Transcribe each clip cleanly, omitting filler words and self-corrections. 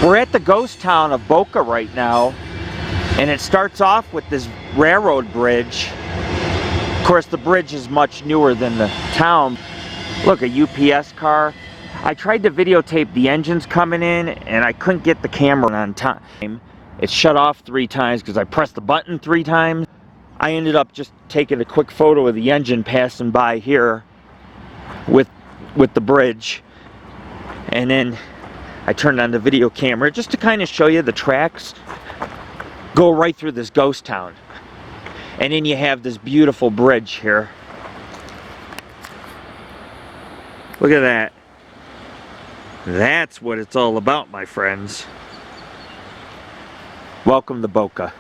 We're at the ghost town of Boca right now, and it starts off with this railroad bridge. Of course, the bridge is much newer than the town. Look, a UPS car. I tried to videotape the engines coming in, and I couldn't get the camera on time. It shut off 3 times because I pressed the button 3 times. I ended up just taking a quick photo of the engine passing by here with the bridge, and then I turned on the video camera just to kind of show you the tracks go right through this ghost town. And then you have this beautiful bridge here. Look at that. That's what it's all about, my friends. Welcome to Boca.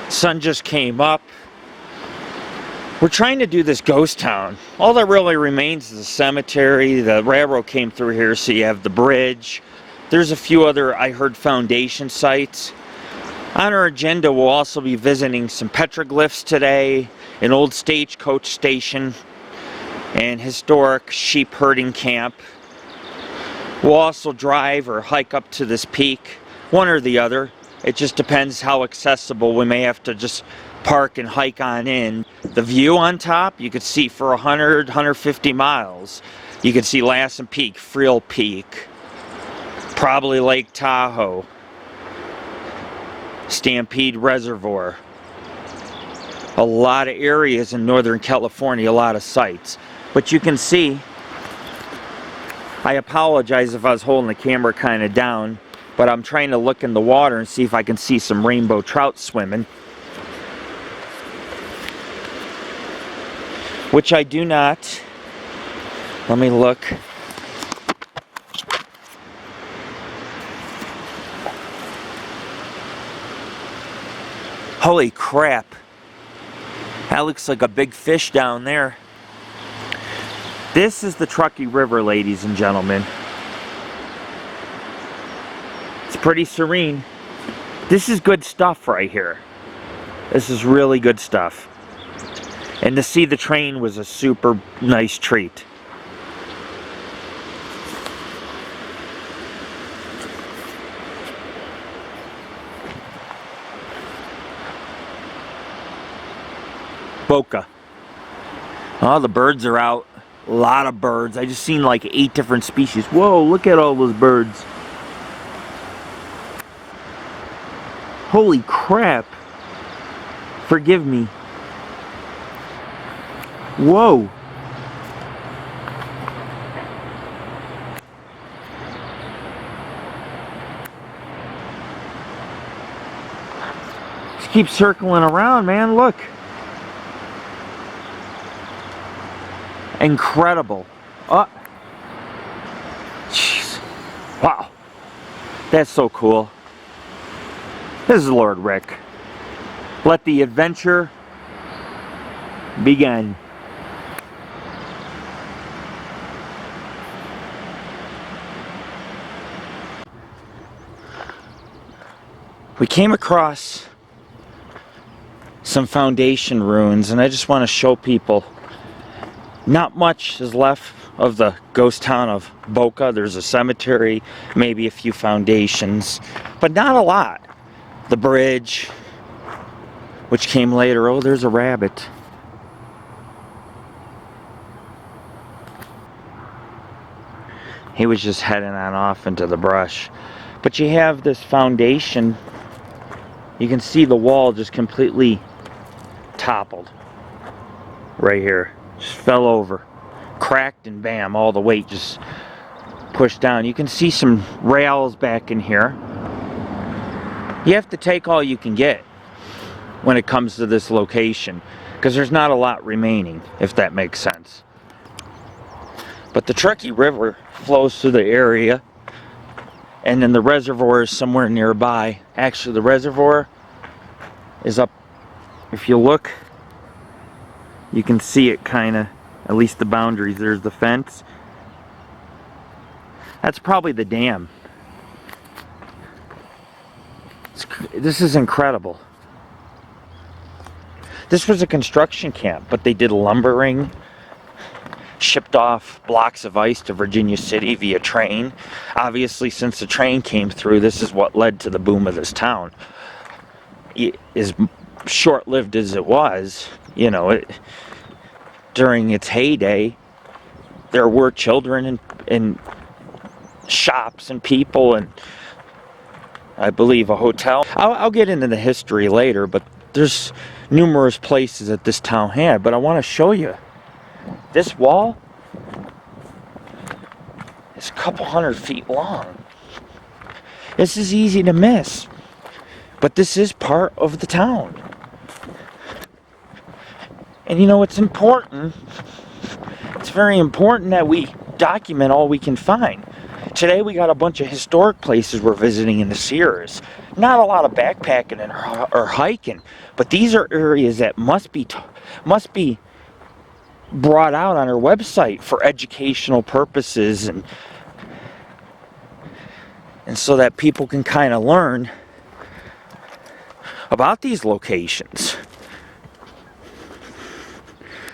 Sun just came up. We're trying to do this ghost town. All that really remains is the cemetery. The railroad came through here, so you have the bridge. There's a few other, I heard, foundation sites. On our agenda, we'll also be visiting some petroglyphs today, an old stagecoach station, and historic sheep herding camp. We'll also drive or hike up to this peak, one or the other. It just depends how accessible. We may have to just park and hike on in. The view on top, you could see for 100, 150 miles. You could see Lassen Peak, Friel Peak, probably Lake Tahoe, Stampede Reservoir. A lot of areas in Northern California, a lot of sites. But you can see, I apologize if I was holding the camera kind of down, but I'm trying to look in the water and see if I can see some rainbow trout swimming. Which I do not. Let me look. Holy crap. That looks like a big fish down there. This is the Truckee River, ladies and gentlemen. It's pretty serene. This is good stuff right here. This is really good stuff. And to see the train was a super nice treat. Boca. Oh, the birds are out. A lot of birds. I just seen like 8 different species. Whoa, look at all those birds. Holy crap. Forgive me. Whoa. Just keep circling around, man. Look. Incredible. Oh. Jeez. Wow. That's so cool. This is Lord Rick. Let the adventure begin. We came across some foundation ruins, and I just want to show people not much is left of the ghost town of Boca. There's a cemetery, maybe a few foundations, but not a lot. The bridge, which came later. Oh, there's a rabbit. He was just heading on off into the brush. But you have this foundation. You can see the wall just completely toppled right here. Just fell over, cracked, and bam, all the weight just pushed down. You can see some rails back in here. You have to take all you can get when it comes to this location, because there's not a lot remaining, if that makes sense. But the Truckee River flows through the area, and then the reservoir is somewhere nearby. Actually, the reservoir is up, if you look, you can see it kind of, at least the boundaries. There's the fence. That's probably the dam. This is incredible. This was a construction camp, but they did lumbering. shipped off blocks of ice to Virginia City via train. Obviously, since the train came through, this is what led to the boom of this town. As short-lived as it was, you know, during its heyday, there were children and shops and people and I believe a hotel. I'll get into the history later, but there's numerous places that this town had. But I want to show you this wall is a couple 100 feet long. This is easy to miss, but this is part of the town. And you know, it's important. It's very important that we document all we can find. Today we got a bunch of historic places we're visiting in the Sierras. Not a lot of backpacking or hiking, but these are areas that must be brought out on our website for educational purposes and so that people can kind of learn about these locations.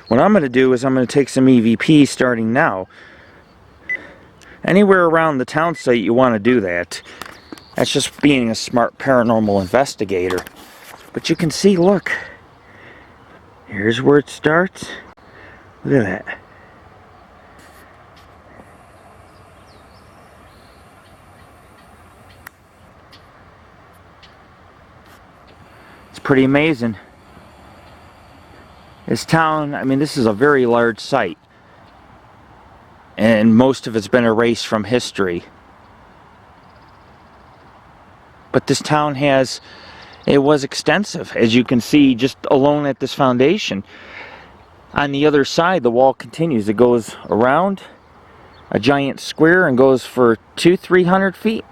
What I'm going to do is I'm going to take some EVP starting now. Anywhere around the town site you want to do that. That's just being a smart paranormal investigator. But you can see, look. Here's where it starts. Look at that. It's pretty amazing. This town, I mean, this is a very large site. And most of it's been erased from history. But this town it was extensive, as you can see just alone at this foundation. On the other side, the wall continues. It goes around a giant square and goes for 200-300 feet.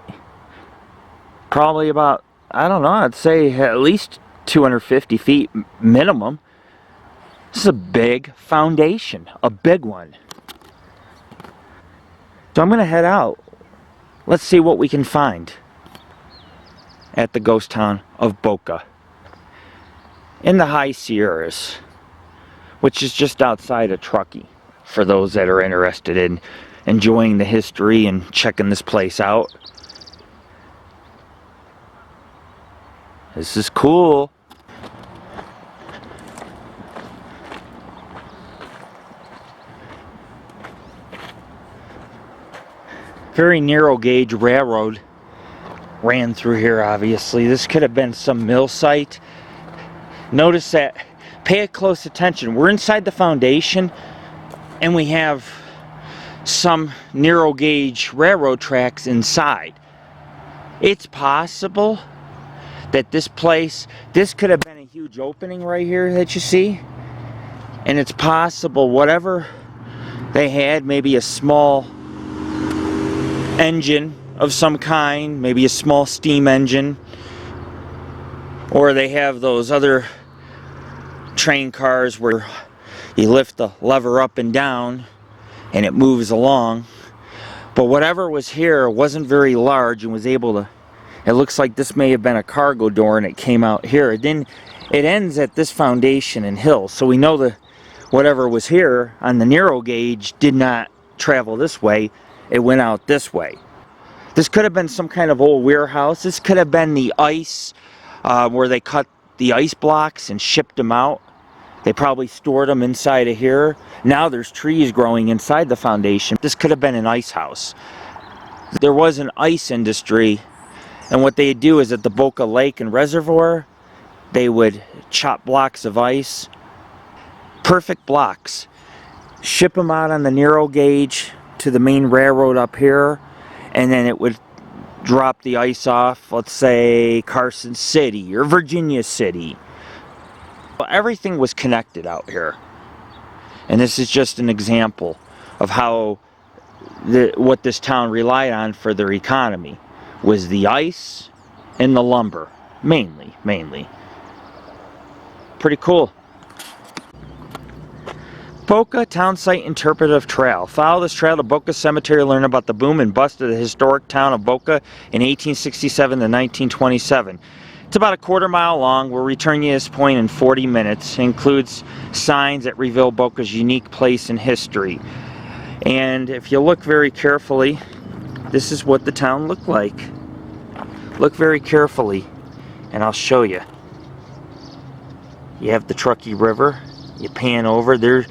Probably about, I don't know, I'd say at least 250 feet minimum. This is a big foundation, a big one. So I'm going to head out. Let's see what we can find at the ghost town of Boca in the high Sierras, which is just outside of Truckee, for those that are interested in enjoying the history and checking this place out. This is cool. Very narrow gauge railroad ran through here, obviously. This could have been some mill site. Notice that, pay close attention. We're inside the foundation and we have some narrow gauge railroad tracks inside. It's possible that this could have been a huge opening right here that you see. And it's possible whatever they had, maybe a small engine of some kind, maybe a small steam engine, or they have those other train cars where you lift the lever up and down and it moves along. But whatever was here wasn't very large and was able to, it looks like this may have been a cargo door and it came out here. It ends at this foundation and hill, so we know that whatever was here on the narrow gauge did not travel this way. It went out this way. This could have been some kind of old warehouse. This could have been the ice where they cut the ice blocks and shipped them out. They probably stored them inside of here. Now there's trees growing inside the foundation. This could have been an ice house. There was an ice industry, and what they'd do is at the Boca Lake and Reservoir, they would chop blocks of ice, perfect blocks, ship them out on the narrow gauge to the main railroad up here, and then it would drop the ice off, let's say Carson City or Virginia City. Everything was connected out here, and this is just an example of how what this town relied on for their economy was the ice and the lumber, mainly. Pretty cool. Boca Town Site Interpretive Trail. Follow this trail to Boca Cemetery to learn about the boom and bust of the historic town of Boca in 1867 to 1927. It's about a quarter-mile long. We'll return you to this point in 40 minutes. It includes signs that reveal Boca's unique place in history. And if you look very carefully, this is what the town looked like. Look very carefully, and I'll show you. You have the Truckee River. You pan over there.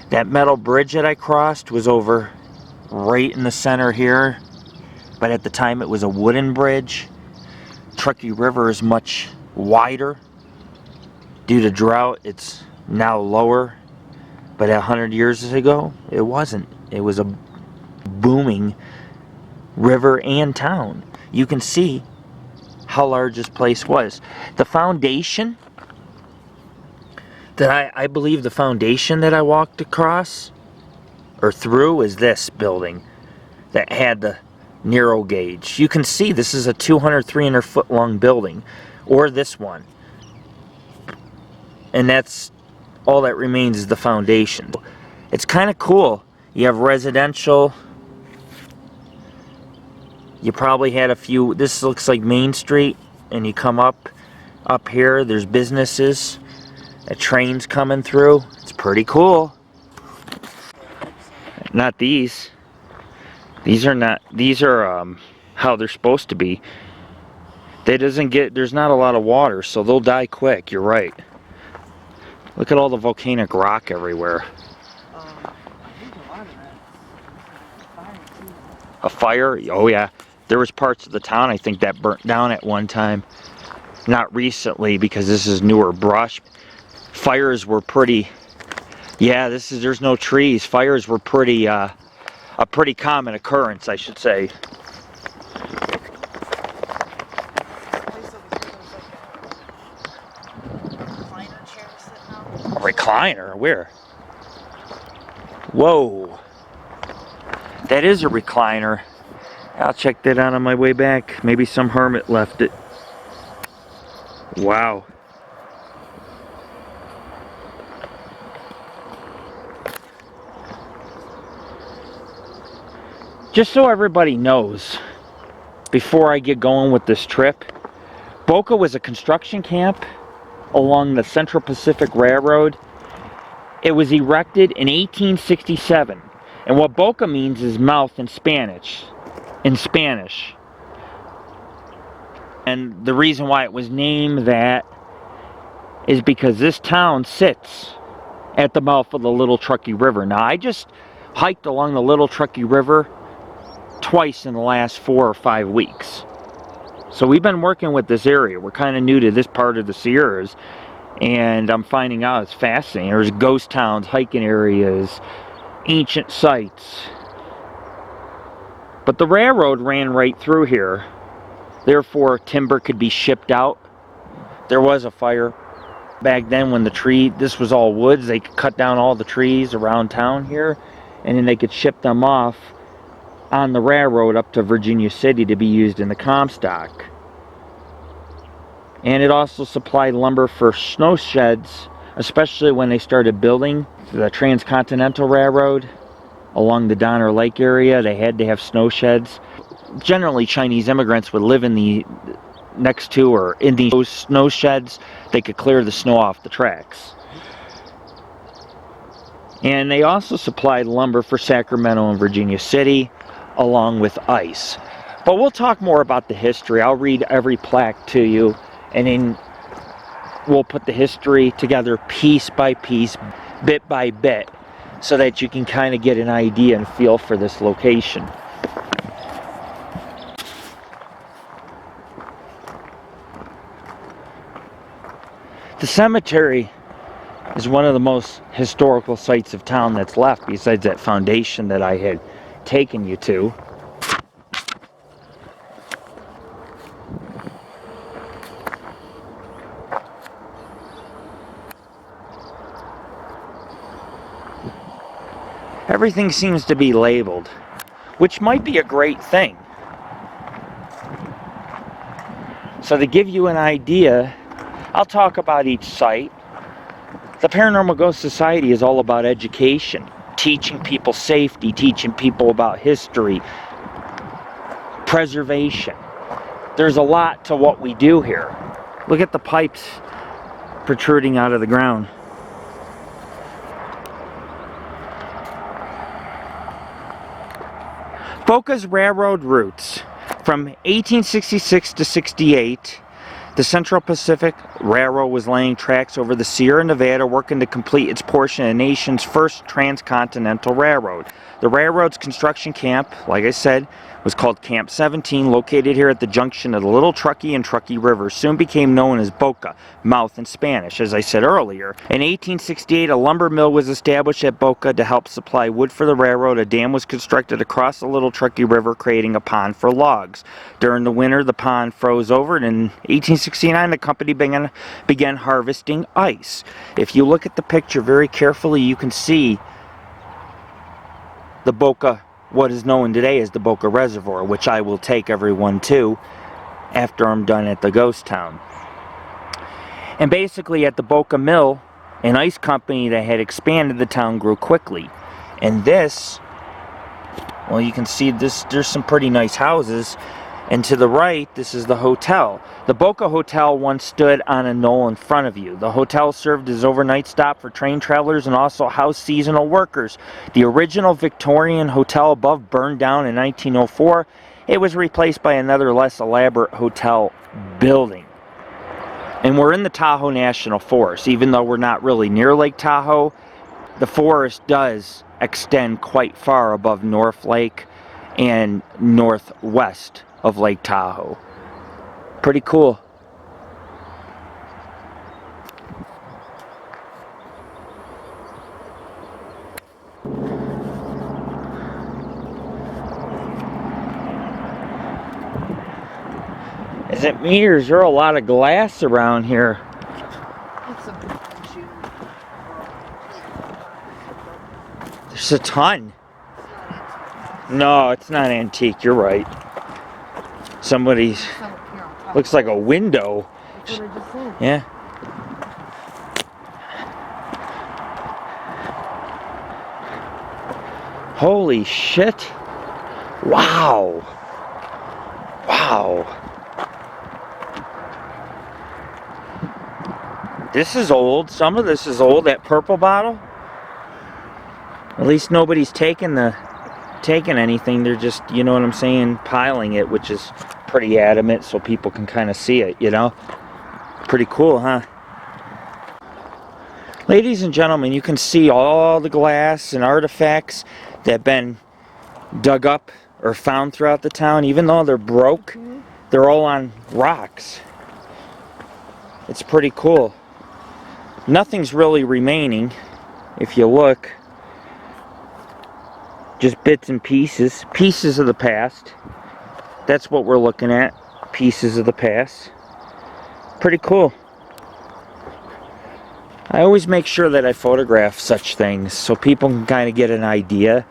That metal bridge that I crossed was over right in the center here, but at the time it was a wooden bridge. Truckee River is much wider. Due to drought, it's now lower, but 100 years ago, it wasn't. It was a booming river and town. You can see how large this place was. The foundation that I believe the foundation that I walked across or through is this building that had the narrow gauge. You can see this is a 200, 300 foot long building, or this one. And that's all that remains is the foundation. It's kind of cool. You have residential. You probably had a few. This looks like Main Street, and you come up here, there's businesses. A train's coming through. It's pretty cool. Not these. These are not. These are how they're supposed to be. There's not a lot of water, so they'll die quick. You're right. Look at all the volcanic rock everywhere. A fire? Oh yeah. There was parts of the town I think that burnt down at one time. Not recently, because this is newer brush. Fires were pretty. Yeah, there's no trees. Fires were pretty a pretty common occurrence, I should say. Recliner? Where? Whoa. That is a recliner. I'll check that out on my way back. Maybe some hermit left it. Wow. Just so everybody knows, before I get going with this trip, Boca was a construction camp along the Central Pacific Railroad. It was erected in 1867, and what Boca means is mouth in Spanish. And the reason why it was named that is because this town sits at the mouth of the Little Truckee River. Now, I just hiked along the Little Truckee River twice in the last 4 or 5 weeks. So we've been working with this area. We're kind of new to this part of the Sierras, and I'm finding out it's fascinating. There's ghost towns, hiking areas, ancient sites. But the railroad ran right through here. Therefore, timber could be shipped out. There was a fire back then when this was all woods. They could cut down all the trees around town here, and then they could ship them off on the railroad up to Virginia City to be used in the Comstock. And it also supplied lumber for snow sheds, especially when they started building the Transcontinental Railroad along the Donner Lake area. They had to have snow sheds. Generally, Chinese immigrants would live in the next to or in these snow sheds. They could clear the snow off the tracks. And they also supplied lumber for Sacramento and Virginia City, along with ice. But we'll talk more about the history. I'll read every plaque to you, and then we'll put the history together piece by piece, bit by bit, so that you can kind of get an idea and feel for this location. The cemetery is one of the most historical sites of town that's left, besides that foundation that I had taken you to. Everything seems to be labeled, which might be a great thing. So to give you an idea, I'll talk about each site. The Paranormal Ghost Society is all about education, teaching people safety, teaching people about history, preservation. There's a lot to what we do here. Look at the pipes protruding out of the ground. Boca's railroad routes. From 1866 to 68, the Central Pacific Railroad was laying tracks over the Sierra Nevada, working to complete its portion of the nation's first Transcontinental Railroad. The railroad's construction camp, like I said, was called Camp 17, located here at the junction of the Little Truckee and Truckee River. Soon became known as Boca, mouth in Spanish, as I said earlier. In 1868, a lumber mill was established at Boca to help supply wood for the railroad. A dam was constructed across the Little Truckee River, creating a pond for logs. During the winter, the pond froze over, and in 1869, the company began harvesting ice. If you look at the picture very carefully, you can see the Boca, what is known today as the Boca Reservoir, which I will take everyone to after I'm done at the ghost town. And basically at the Boca Mill, an ice company that had expanded the town grew quickly. And this, well, you can see this, there's some pretty nice houses. And to the right, this is the hotel. The Boca Hotel once stood on a knoll in front of you. The hotel served as overnight stop for train travelers and also housed seasonal workers. The original Victorian hotel above burned down in 1904. It was replaced by another less elaborate hotel building. And we're in the Tahoe National Forest. Even though we're not really near Lake Tahoe, the forest does extend quite far above North Lake and northwest of Lake Tahoe. Pretty cool. Is it me, or is there a lot of glass around here? There's a ton. No, it's not antique, you're right. Somebody's, looks like a window. Yeah. Holy shit. Wow. Wow. This is old. Some of this is old. That purple bottle. At least nobody's taking anything. They're just, you know what I'm saying, piling it, which is pretty adamant so people can kind of see it, you know. Pretty cool, huh? Ladies and gentlemen, you can see all the glass and artifacts that have been dug up or found throughout the town. Even though they're broke, they're all on rocks. It's pretty cool. Nothing's really remaining, if you look. Just bits and pieces. Pieces of the past. That's what we're looking at. Pieces of the past. Pretty cool. I always make sure that I photograph such things so people can kind of get an idea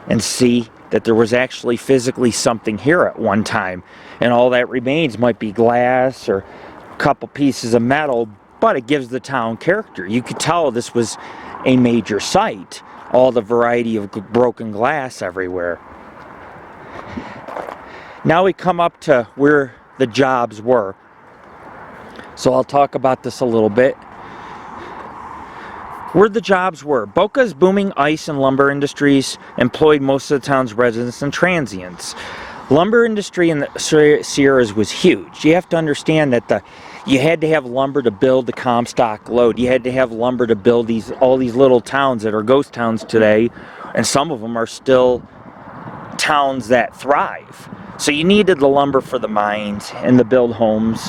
and see that there was actually physically something here at one time. And all that remains might be glass or a couple pieces of metal, but it gives the town character. You could tell this was a major site. All the variety of broken glass everywhere. Now we come up to where the jobs were. So I'll talk about this a little bit. Where the jobs were. Boca's booming ice and lumber industries employed most of the town's residents and transients. Lumber industry in the Sierras was huge. You have to understand that you had to have lumber to build the Comstock load. You had to have lumber to build all these little towns that are ghost towns today, and some of them are still towns that thrive. So you needed the lumber for the mines and to build homes.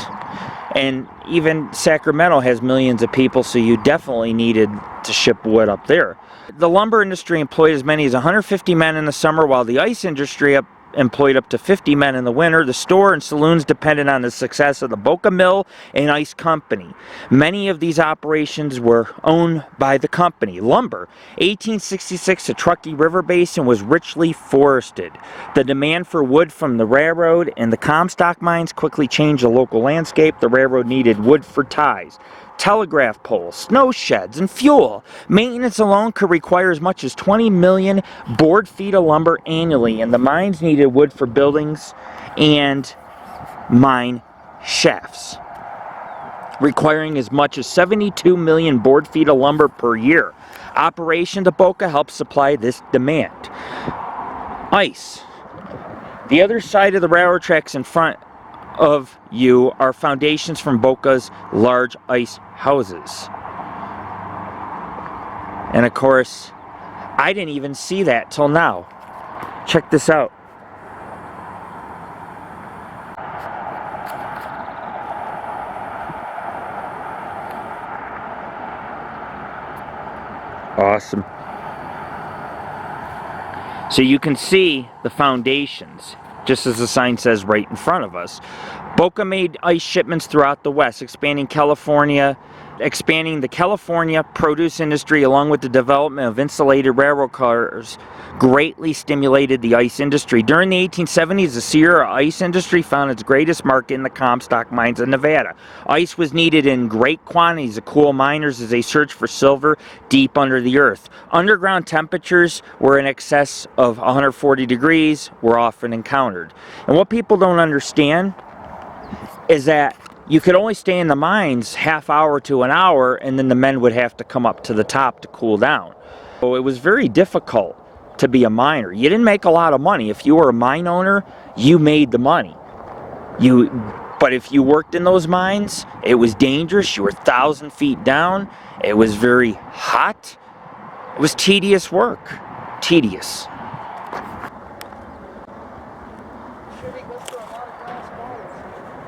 And even Sacramento has millions of people, so you definitely needed to ship wood up there. The lumber industry employed as many as 150 men in the summer, while the ice industry employed up to 50 men in the winter. The store and saloons depended on the success of the Boca Mill and Ice Company. Many of these operations were owned by the company. Lumber. 1866, the Truckee River Basin was richly forested. The demand for wood from the railroad and the Comstock mines quickly changed the local landscape. The railroad needed wood for ties, telegraph poles, snow sheds, and fuel. Maintenance alone could require as much as 20 million board feet of lumber annually, and the mines needed wood for buildings and mine shafts, requiring as much as 72 million board feet of lumber per year. Operation to Boca helped supply this demand. Ice. The other side of the railroad tracks in front of you are foundations from Boca's large ice houses. And of course, I didn't even see that till now. Check this out. Awesome. So you can see the foundations, just as the sign says right in front of us. Boca made ice shipments throughout the West, expanding the California produce industry, along with the development of insulated railroad cars, greatly stimulated the ice industry. During the 1870s, the Sierra ice industry found its greatest market in the Comstock mines of Nevada. Ice was needed in great quantities to cool miners as they searched for silver deep under the earth. Underground temperatures were in excess of 140 degrees were often encountered. And what people don't understand is that you could only stay in the mines half hour to an hour, and then the men would have to come up to the top to cool down. So it was very difficult to be a miner. You didn't make a lot of money. If you were a mine owner, you made the money. But if you worked in those mines, it was dangerous. You were 1,000 feet down. It was very hot. It was tedious work. Tedious.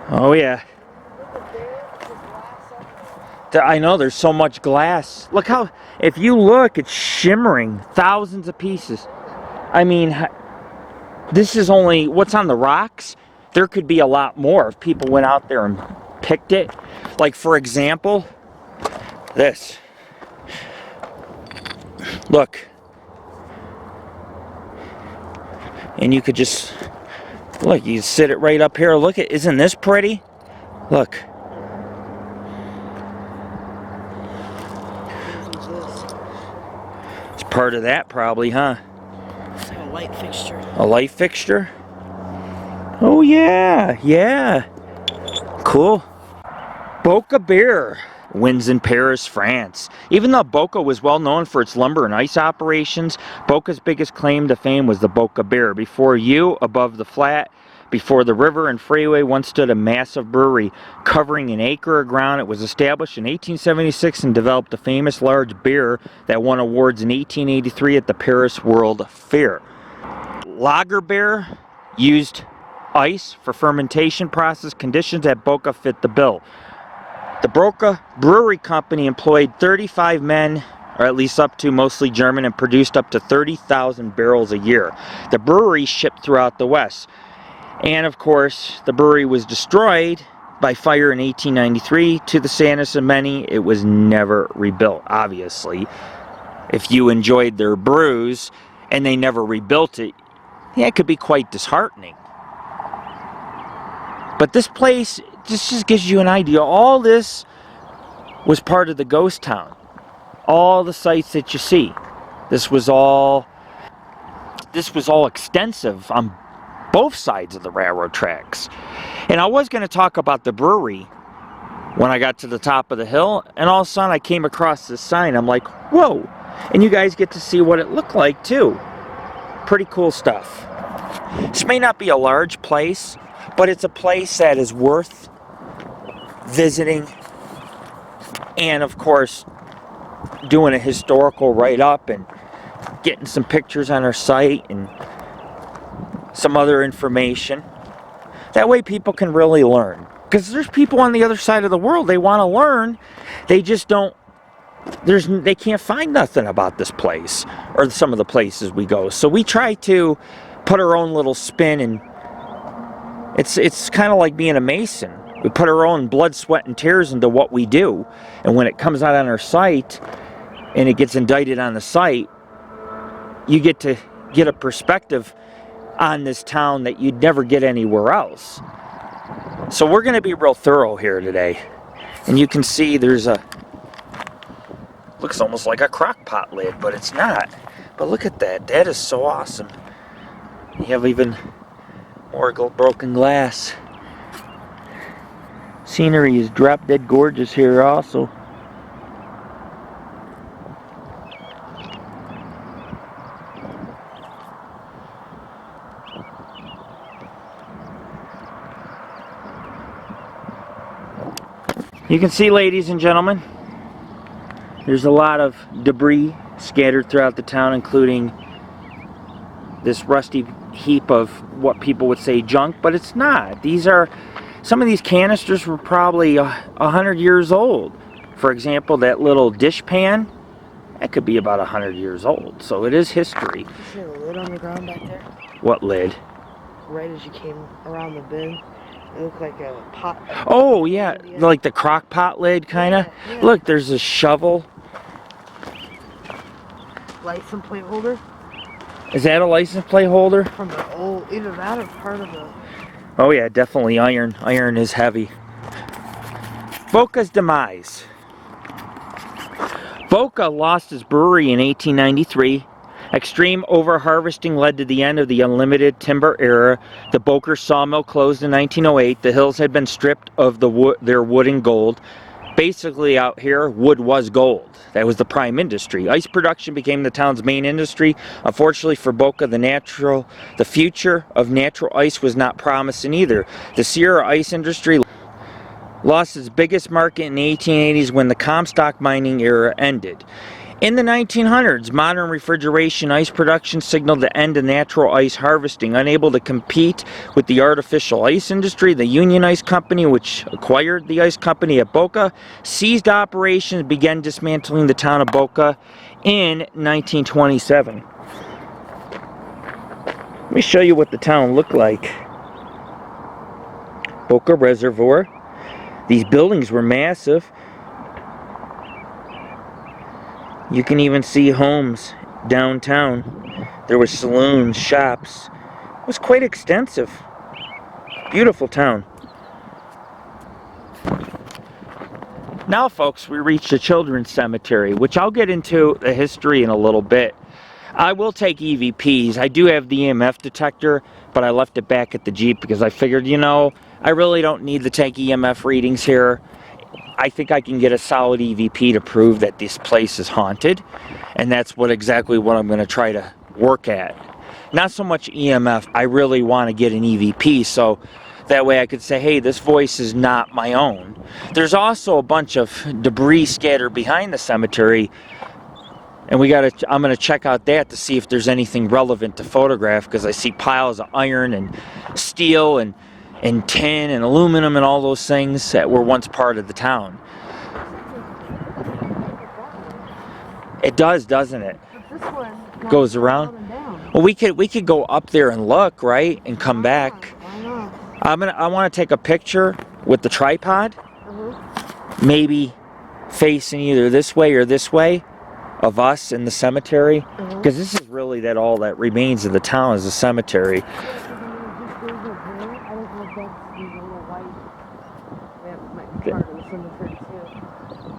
Oh yeah. I know, there's so much glass. Look how, if you look, it's shimmering. Thousands of pieces. I mean, this is only what's on the rocks. There could be a lot more if people went out there and picked it. Like, for example, this. Look. And you could just, look, you sit it right up here. Look, isn't this pretty? Look. It's part of that probably, huh? It's like a light fixture. A light fixture? Oh yeah, yeah. Cool. Boca Beer wins in Paris, France. Even though Boca was well known for its lumber and ice operations, Boca's biggest claim to fame was the Boca Beer. Before you, above the flat, before the river and freeway, once stood a massive brewery covering an acre of ground. It was established in 1876 and developed a famous large beer that won awards in 1883 at the Paris World Fair. Lager beer used ice for fermentation process. Conditions at Boca fit the bill. The Boca Brewing Company employed 35 men, or at least up to, mostly German, and produced up to 30,000 barrels a year. The brewery shipped throughout the West. And of course, the brewery was destroyed by fire in 1893. To the sadness of many, it was never rebuilt. Obviously, if you enjoyed their brews and they never rebuilt it, yeah, it could be quite disheartening. But this place just gives you an idea. All this was part of the ghost town. All the sites that you see. This was all extensive on both sides of the railroad tracks. And I was going to talk about the brewery when I got to the top of the hill, and all of a sudden I came across this sign. I'm like, whoa. And you guys get to see what it looked like too. Pretty cool stuff. This may not be a large place, but it's a place that is worth visiting, and of course doing a historical write-up and getting some pictures on our site and some other information. That way people can really learn, because there's people on the other side of the world, they want to learn, they just don't, they can't find nothing about this place or some of the places we go. So we try to put our own little spin, and it's kind of like being a mason. We put our own blood, sweat, and tears into what we do, and when it comes out on our site and it gets indicted on the site, you get to get a perspective on this town that you'd never get anywhere else. So we're going to be real thorough here today. And you can see there's looks almost like a crock pot lid, but it's not. But look at that. That is so awesome. You have even more broken glass. Scenery is drop dead gorgeous here also. You can see, ladies and gentlemen, there's a lot of debris scattered throughout the town, including this rusty heap of what people would say junk, but it's not. These are, some of these canisters were probably 100 years old. For example, that little dish pan, that could be about 100 years old. So it is history. You see the lid on the ground back there? What lid? Right as you came around the bin, it looked like a pot. Oh yeah, like the crock pot lid kind of. Yeah. Look, there's a shovel. License plate holder Is that a license plate holder? from the old, either that or part of the. Oh yeah, definitely iron. Iron is heavy. Boca's demise. Boca lost its brewery in 1893. Extreme overharvesting led to the end of the unlimited timber era. The Boca sawmill closed in 1908. The hills had been stripped of their wood and gold. Basically out here, wood was gold. That was the prime industry. Ice production became the town's main industry. Unfortunately for Boca, the future of natural ice was not promising either. The Sierra ice industry lost its biggest market in the 1880s when the Comstock mining era ended. In the 1900s, modern refrigeration ice production signaled the end of natural ice harvesting. Unable to compete with the artificial ice industry, the Union Ice Company, which acquired the ice company at Boca, ceased operations and began dismantling the town of Boca in 1927. Let me show you what the town looked like. Boca Reservoir. These buildings were massive. You can even see homes downtown. There were saloons, shops. It was quite extensive. Beautiful town. Now, folks, we reached the children's cemetery, which I'll get into the history in a little bit. I will take EVPs. I do have the EMF detector, but I left it back at the Jeep because I figured, you know, I really don't need to take EMF readings here. I think I can get a solid EVP to prove that this place is haunted, and that's exactly what I'm going to try to work at. Not so much EMF, I really want to get an EVP, so that way I could say, hey, this voice is not my own. There's also a bunch of debris scattered behind the cemetery, and I'm going to check out that to see if there's anything relevant to photograph, because I see piles of iron and steel and tin and aluminum and all those things that were once part of the town. It does, doesn't it? But this one goes around. Well, we could go up there and look, right, and come back. Why not? I want to take a picture with the tripod, maybe facing either this way or this way of us in the cemetery, because this is really all that remains of the town is a cemetery.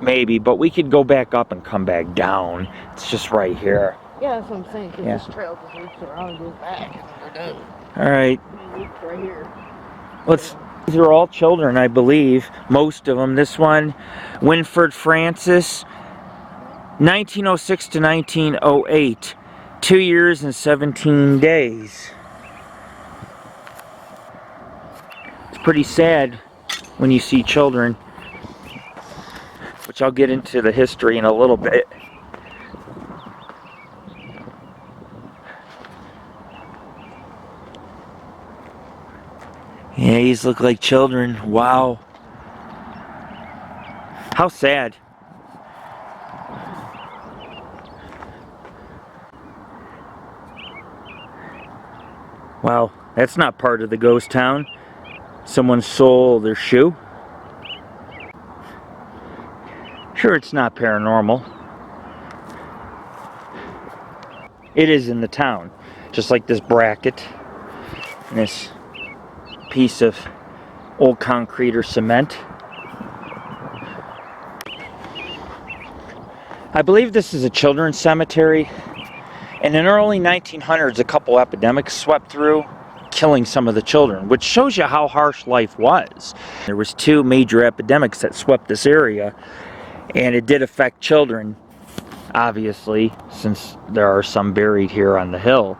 Maybe, but we could go back up and come back down. It's just right here. Yeah, that's what I'm saying, because Yeah. this trail just loops around and goes back, and then we're done. All right. We loop right here. These are all children, I believe. Most of them. This one, Winford Francis, 1906 to 1908. 2 years and 17 days. It's pretty sad when you see children, which I'll get into the history in a little bit. Yeah, these look like children. Wow. How sad. Wow, that's not part of the ghost town. Someone stole their shoe. Sure, it's not paranormal. It is in the town. Just like this bracket and this piece of old concrete or cement. I believe this is a children's cemetery. And in the early 1900s, a couple epidemics swept through, killing some of the children, which shows you how harsh life was. There was 2 major epidemics that swept this area, and it did affect children, obviously, since there are some buried here on the hill.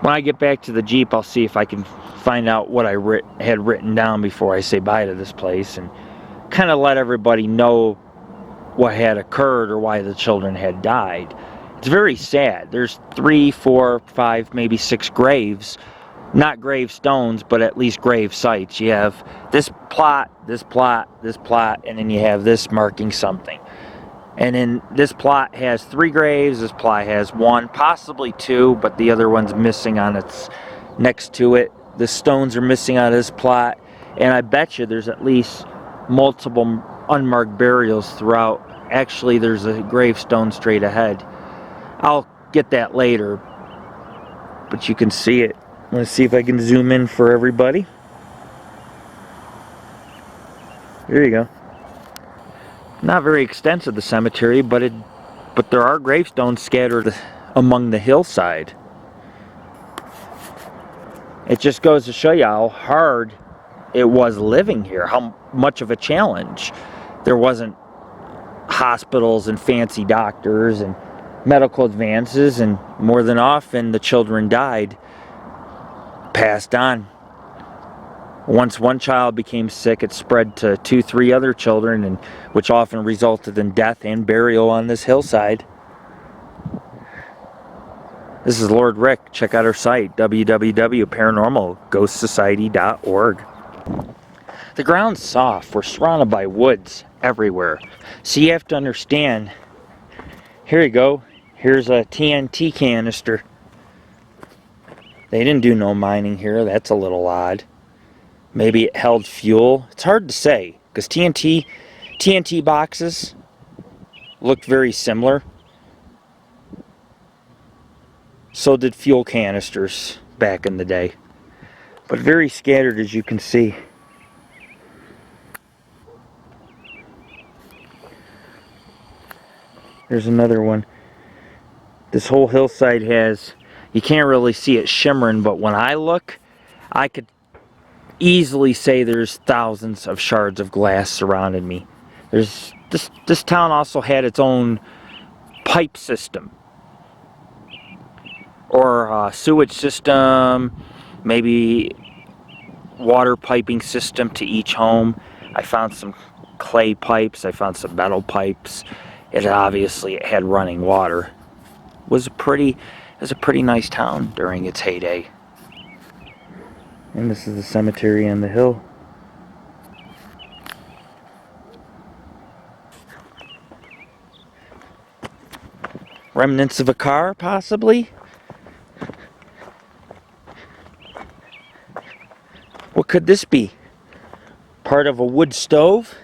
When I get back to the Jeep, I'll see if I can find out what I had written down before I say bye to this place, and kind of let everybody know what had occurred or why the children had died. It's very sad. There's 3, 4, 5, maybe 6 graves. Not gravestones, but at least grave sites. You have this plot, this plot, this plot, and then you have this marking something. And then this plot has 3 graves, this plot has 1, possibly 2, but the other one's missing on its next to it. The stones are missing out of this plot, and I bet you there's at least multiple unmarked burials throughout. Actually, there's a gravestone straight ahead. I'll get that later, but you can see it. Let's see if I can zoom in for everybody. There you go. Not very extensive, the cemetery, but there are gravestones scattered among the hillside. It just goes to show you how hard it was living here, how much of a challenge. There wasn't hospitals and fancy doctors and medical advances, and more than often the children died, passed on. Once one child became sick, it spread to 2, 3 other children, and which often resulted in death and burial on this hillside. This is Lord Rick. Check out our site, www.paranormalghostsociety.org. The ground's soft. We're surrounded by woods everywhere. So you have to understand, here you go. Here's a TNT canister. They didn't do no mining here. That's a little odd. Maybe it held fuel. It's hard to say, because TNT boxes looked very similar. So did fuel canisters back in the day. But very scattered, as you can see. There's another one. This whole hillside has, you can't really see it shimmering, but when I look, I could easily say there's thousands of shards of glass surrounding me. There's this town also had its own pipe system, or sewage system, maybe water piping system to each home. I found some clay pipes, I found some metal pipes. It obviously had running water. It was a pretty nice town during its heyday. And this is the cemetery on the hill. Remnants of a car, possibly? What could this be? Part of a wood stove?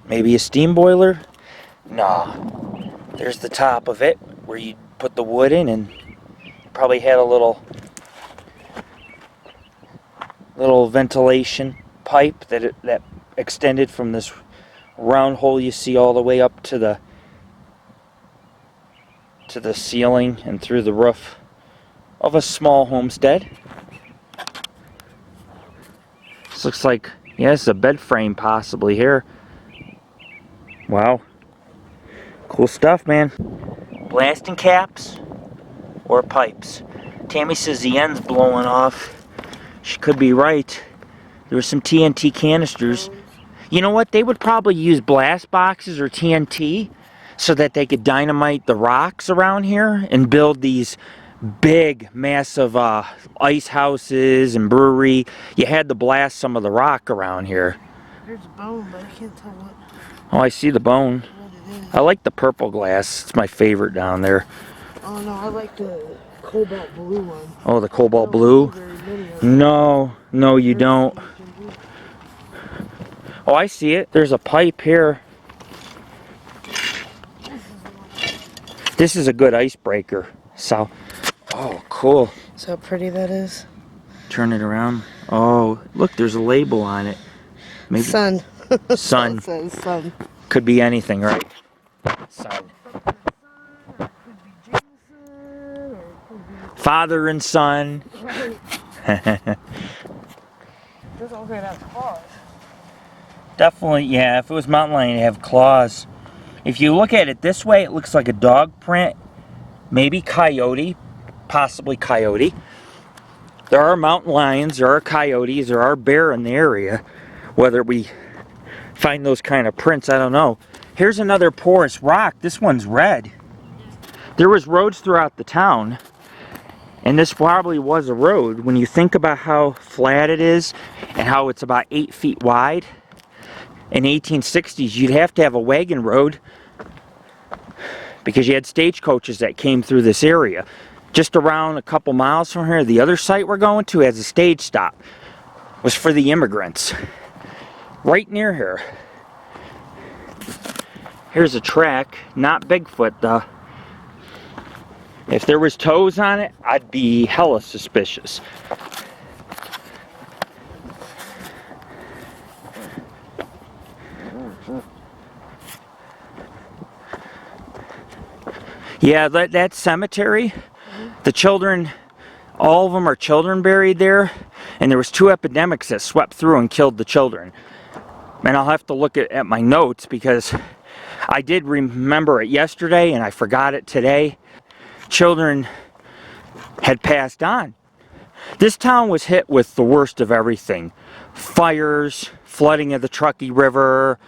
Maybe a steam boiler? No. There's the top of it, where you put the wood in, and probably had a little ventilation pipe that extended from this round hole you see all the way up to the ceiling and through the roof of a small homestead. This looks like, yeah, this is a bed frame possibly here. Wow. Cool stuff, man. Blasting caps or pipes. Tammy says the end's blowing off. She could be right. There were some TNT canisters. You know what? They would probably use blast boxes or TNT so that they could dynamite the rocks around here and build these big, massive ice houses and brewery. You had to blast some of the rock around here. There's a bone, but I can't tell what. Oh, I see the bone. I like the purple glass. It's my favorite down there. Oh no, I like the cobalt blue one. Oh, the cobalt blue? No, you don't. Oh, I see it. There's a pipe here. This is a good icebreaker. So, oh, cool. See how pretty that is? Turn it around. Oh, look, there's a label on it. Maybe Sun. Sun. It says sun. Could be anything, right? Sun. Father and son. Right. This all could have claws. Definitely, yeah. If it was mountain lion, it'd have claws. If you look at it this way, it looks like a dog print. Maybe coyote. Possibly coyote. There are mountain lions. There are coyotes. There are bear in the area. Whether we find those kind of prints, I don't know. Here's another porous rock. This one's red. There was roads throughout the town, and this probably was a road. When you think about how flat it is and how it's about 8 feet wide, in 1860s you'd have to have a wagon road because you had stagecoaches that came through this area. Just around a couple miles from here, the other site we're going to has a stage stop. It was for the immigrants. Right near here. Here's a track, not Bigfoot though. If there was toes on it, I'd be hella suspicious. Yeah, that cemetery, the children, all of them are children buried there, and there was 2 epidemics that swept through and killed the children. And I'll have to look at my notes because I did remember it yesterday and I forgot it today. Children had passed on. This town was hit with the worst of everything. Fires, flooding of the Truckee River,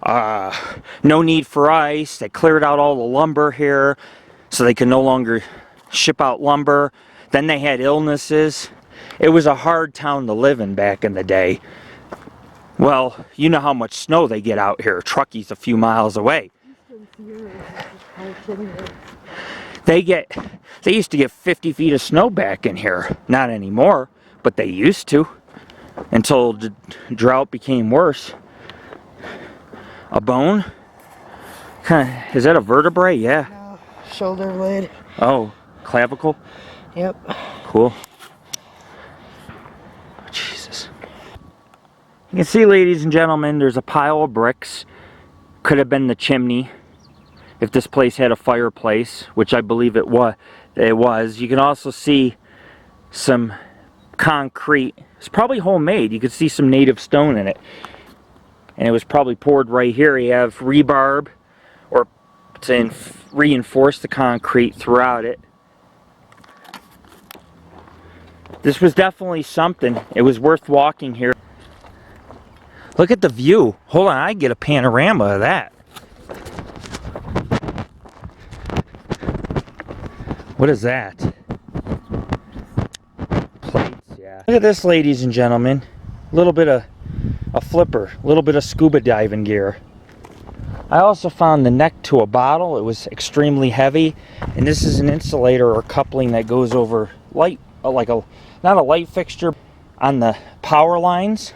no need for ice. They cleared out all the lumber here so they could no longer ship out lumber. Then they had illnesses. It was a hard town to live in back in the day. Well, you know how much snow they get out here. Truckee's a few miles away. They used to get 50 feet of snow back in here. Not anymore, but they used to. Until the drought became worse. A bone? Is that a vertebrae? Yeah. No, shoulder blade. Oh, clavicle? Yep. Cool. Jesus. You can see, ladies and gentlemen, there's a pile of bricks. Could have been the chimney if this place had a fireplace, which I believe it was. You can also see some concrete. It's probably homemade. You could see some native stone in it. And it was probably poured right here. You have rebarb or to reinforce the concrete throughout it. This was definitely something. It was worth walking here. Look at the view. Hold on, I get a panorama of that. What is that? Plates, yeah. Look at this, ladies and gentlemen. A little bit of a flipper, a little bit of scuba diving gear. I also found the neck to a bottle. It was extremely heavy, and this is an insulator or coupling that goes over light, like a, not a light fixture, on the power lines.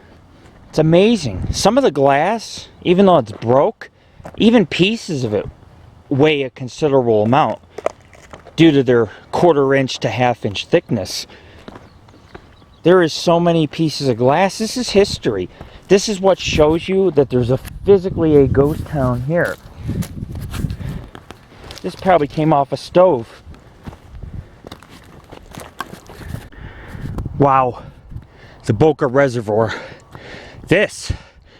It's amazing. Some of the glass, even though it's broke, even pieces of it weigh a considerable amount due to their 1/4 inch to 1/2 inch thickness. There is so many pieces of glass. This is history. This is what shows you that there's physically a ghost town here. This probably came off a stove. Wow. The Boca Reservoir. This,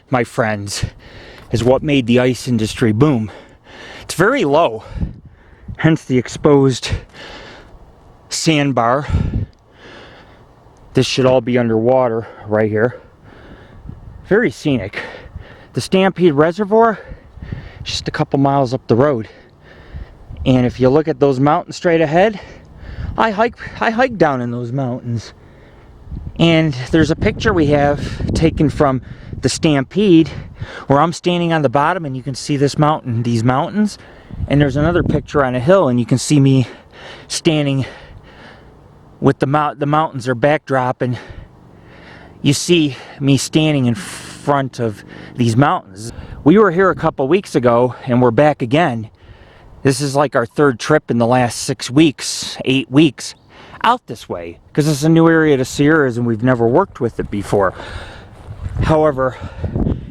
my friends, is what made the ice industry boom. It's very low, hence the exposed sandbar. This should all be underwater right here. Very scenic. The Stampede Reservoir, just a couple miles up the road. And if you look at those mountains straight ahead, I hike down in those mountains. And there's a picture we have taken from the Stampede where I'm standing on the bottom and you can see this mountain, these mountains. And there's another picture on a hill and you can see me standing with the mountains are backdrop, and you see me standing in front of these mountains. We were here a couple weeks ago and we're back again. This is like our 3rd trip in the last 6 weeks, 8 weeks out this way, because it's a new area to Sierras and we've never worked with it before. However,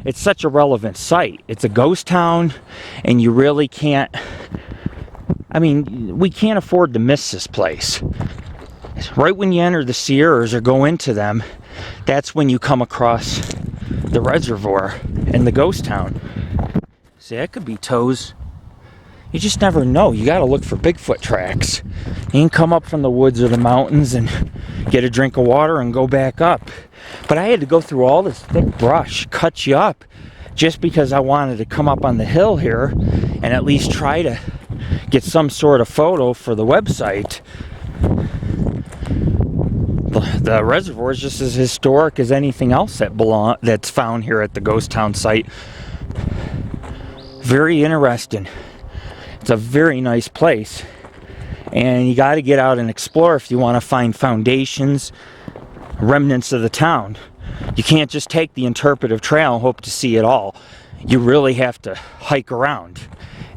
it's such a relevant site. It's a ghost town and you really can't, I mean, we can't afford to miss this place. Right when you enter the Sierras or go into them, that's when you come across the reservoir and the ghost town. See, that could be toes. You just never know. You gotta look for Bigfoot tracks. You can come up from the woods or the mountains and get a drink of water and go back up. But I had to go through all this thick brush, cut you up, just because I wanted to come up on the hill here and at least try to get some sort of photo for the website. The reservoir is just as historic as anything else that's found here at the ghost town site. Very interesting. It's a very nice place, and you got to get out and explore if you want to find foundations, remnants of the town. You can't just take the interpretive trail and hope to see it all. You really have to hike around,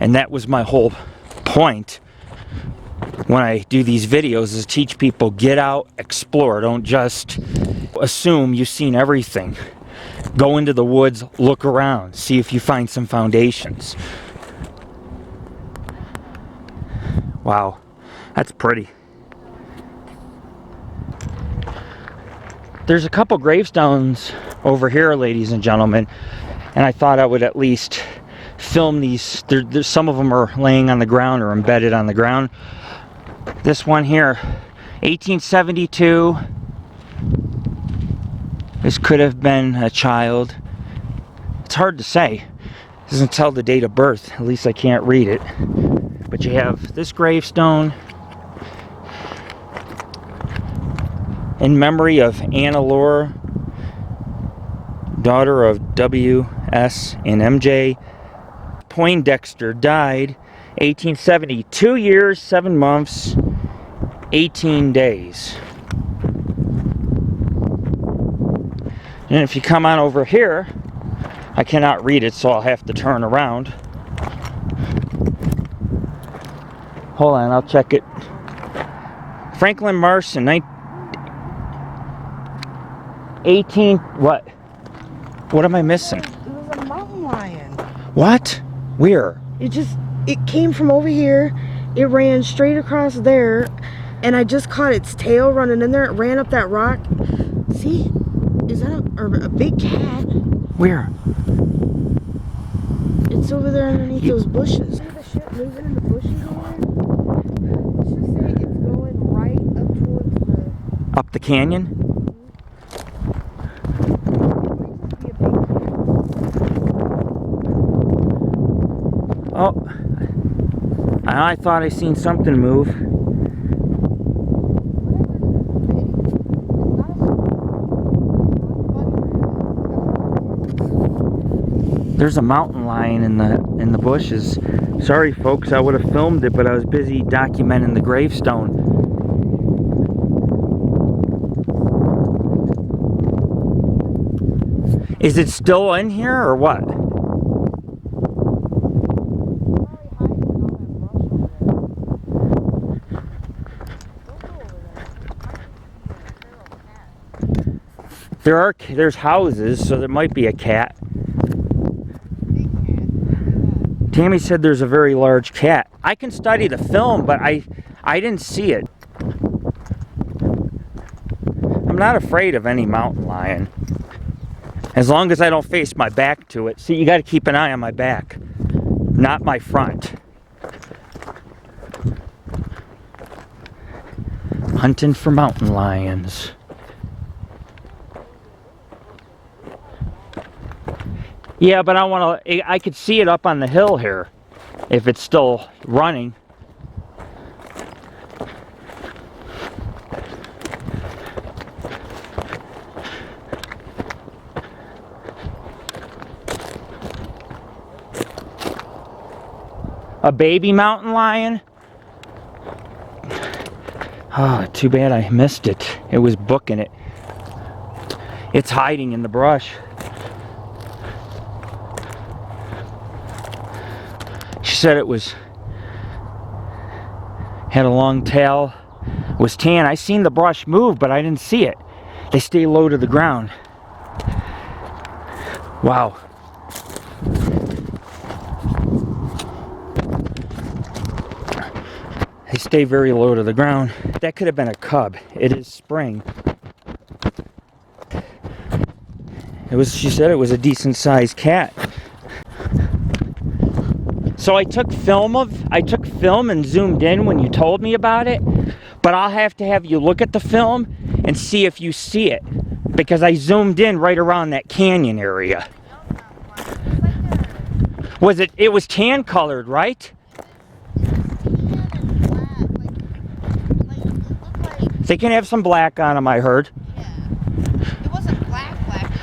and that was my whole point when I do these videos, is teach people, get out, explore. Don't just assume you've seen everything. Go into the woods, look around, see if you find some foundations. Wow, that's pretty. There's a couple gravestones over here, ladies and gentlemen, and I thought I would at least film these. There's some of them are laying on the ground or embedded on the ground. This one here, 1872. This could have been a child. It's hard to say. It doesn't tell the date of birth. At least I can't read it. But you have this gravestone in memory of Anna Laura, daughter of W.S. and M.J. Poindexter, died 1870, 2 years, 7 months, 18 days. And if you come on over here, I cannot read it, so I'll have to turn around. Hold on, I'll check it. Franklin Marson, 18, what? What am I missing? It was a mountain lion. What? Where? It came from over here, it ran straight across there, and I just caught its tail running in there. It ran up that rock. See? Is that a big cat? Where? It's over there underneath those bushes. See the shit moving in the bushes here? Let's just say it's going right up towards the... Up the canyon? Oh, I thought I seen something move. There's a mountain lion in the bushes. Sorry folks, I would have filmed it, but I was busy documenting the gravestone. Is it still in here or what? There's houses, so there might be a cat. Tammy said there's a very large cat. I can study the film, but I didn't see it. I'm not afraid of any mountain lion, as long as I don't face my back to it. See, you got to keep an eye on my back, not my front. Hunting for mountain lions. Yeah, but I could see it up on the hill here, if it's still running. A baby mountain lion? Oh, too bad I missed it. It was booking it. It's hiding in the brush. She said it had a long tail, was tan. I seen the brush move, but I didn't see it. They stay low to the ground. Wow. They stay very low to the ground. That could have been a cub. It is spring. She said it was a decent sized cat. So I took film and zoomed in when you told me about it, But I'll have to have you look at the film and see if you see it, because I zoomed in right around that canyon area. Was it? It was tan colored, right? They can have some black on them, I heard. Yeah. It wasn't black,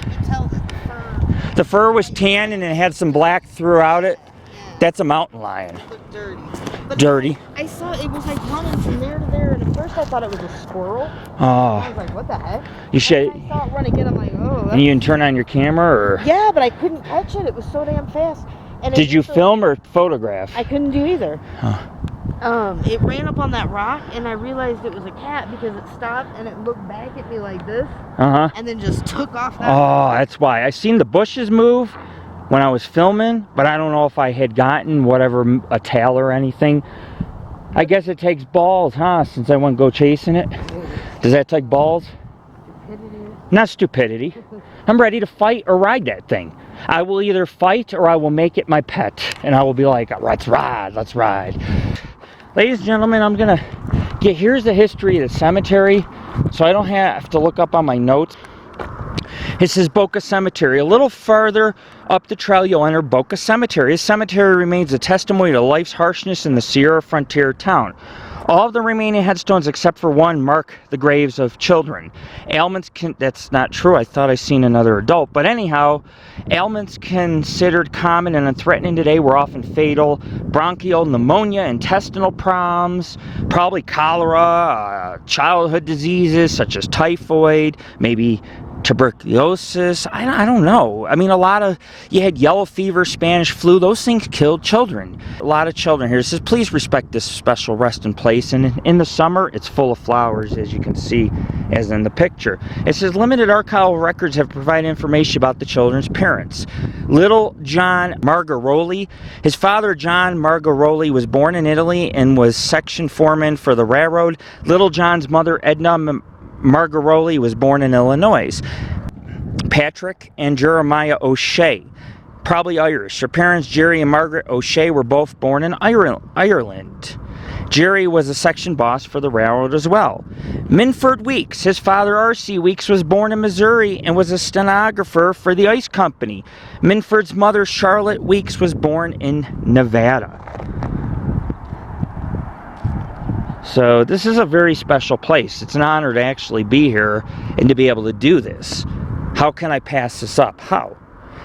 you could tell that the fur... The fur was tan and it had some black throughout it. Yeah. That's a mountain lion. It looked dirty. But Dirty. I saw it was like running from there to there, and at first I thought it was a squirrel. Oh. I was like, what the heck? You should... I saw it run again, I'm like, oh. And you can turn on your camera, or... Yeah, but I couldn't catch it. It was so damn fast. And Did you film or photograph? I couldn't do either. Huh. It ran up on that rock, and I realized it was a cat because it stopped and it looked back at me like this, and then just took off. That's why. I seen the bushes move when I was filming, but I don't know if I had gotten whatever, a tail or anything. I guess it takes balls, huh? Since I wouldn't go chasing it. Does that take balls? Stupidity. Not stupidity. I'm ready to fight or ride that thing. I will either fight or I will make it my pet, and I will be like, let's ride, let's ride. Ladies and gentlemen, I'm gonna get, here's the history of the cemetery, so I don't have to look up on my notes. It says Boca Cemetery. A little farther up the trail, you'll enter Boca Cemetery. This cemetery remains a testimony to life's harshness in the Sierra frontier town. All of the remaining headstones, except for one, mark the graves of children. Ailments that's not true. I thought I seen another adult. But anyhow, ailments considered common and unthreatening today were often fatal. Bronchial pneumonia, intestinal problems, probably cholera, childhood diseases such as typhoid, maybe tuberculosis. I don't know. I mean, you had yellow fever, Spanish flu. Those things killed children. A lot of children here. It says, please respect this special resting place. And in the summer, it's full of flowers, as you can see, as in the picture. It says, limited archival records have provided information about the children's parents. Little John Margaroli. His father, John Margaroli, was born in Italy and was section foreman for the railroad. Little John's mother, Edna Margaroli, was born in Illinois. Patrick and Jeremiah O'Shea, probably Irish. Her parents, Jerry and Margaret O'Shea, were both born in Ireland. Jerry was a section boss for the railroad as well. Minford Weeks, his father, R.C. Weeks, was born in Missouri and was a stenographer for the ice company. Minford's mother, Charlotte Weeks, was born in Nevada. So this is a very special place. It's an honor to actually be here and to be able to do this. How can I pass this up? How?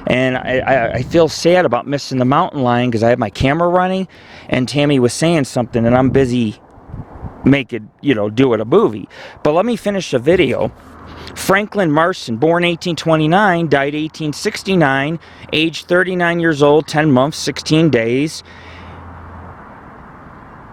And I feel sad about missing the mountain lion because I have my camera running and Tammy was saying something and I'm busy making, do it a movie. But let me finish the video. Franklin Marson, born 1829, died 1869, age 39 years old, 10 months, 16 days.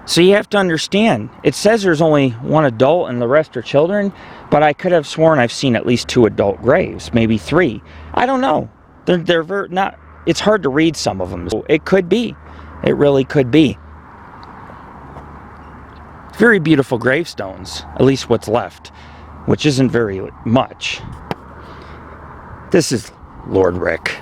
So you have to understand, it says there's only one adult and the rest are children, but I could have sworn I've seen at least 2 adult graves, maybe 3. I don't know. They're not, it's hard to read some of them. It could be. It really could be. Very beautiful gravestones, at least what's left, which isn't very much. This is Lord Rick.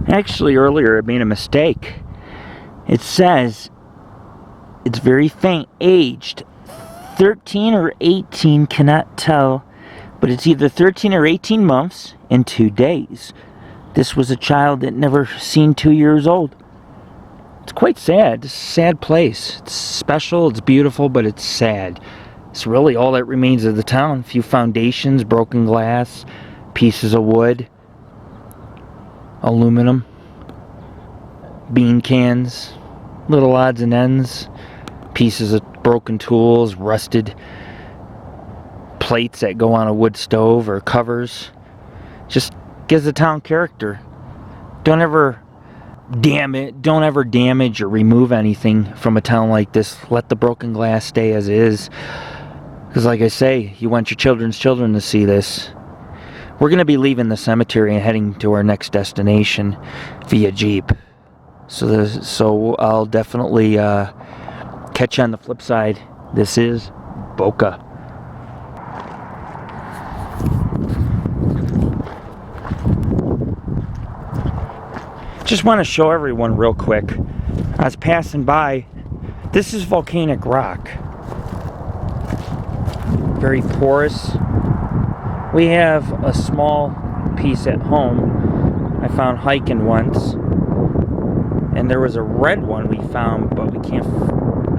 Actually, earlier I made a mistake. It says it's very faint, aged 13 or 18, cannot tell, but it's either 13 or 18 months and 2 days. This was a child that never seen 2 years old. It's quite sad. It's a sad place. It's special, it's beautiful, but it's sad. It's really all that remains of the town. A few foundations, broken glass, pieces of wood, aluminum, bean cans, little odds and ends, pieces of broken tools, rusted plates that go on a wood stove or covers. Just gives the town character. Don't ever damage or remove anything from a town like this. Let the broken glass stay as is. Because like I say, you want your children's children to see this. We're going to be leaving the cemetery and heading to our next destination via Jeep. So I'll definitely catch you on the flip side. This is Boca. Just want to show everyone real quick. I was passing by. This is volcanic rock. Very porous. We have a small piece at home. I found hiking once. And there was a red one we found, but we can't,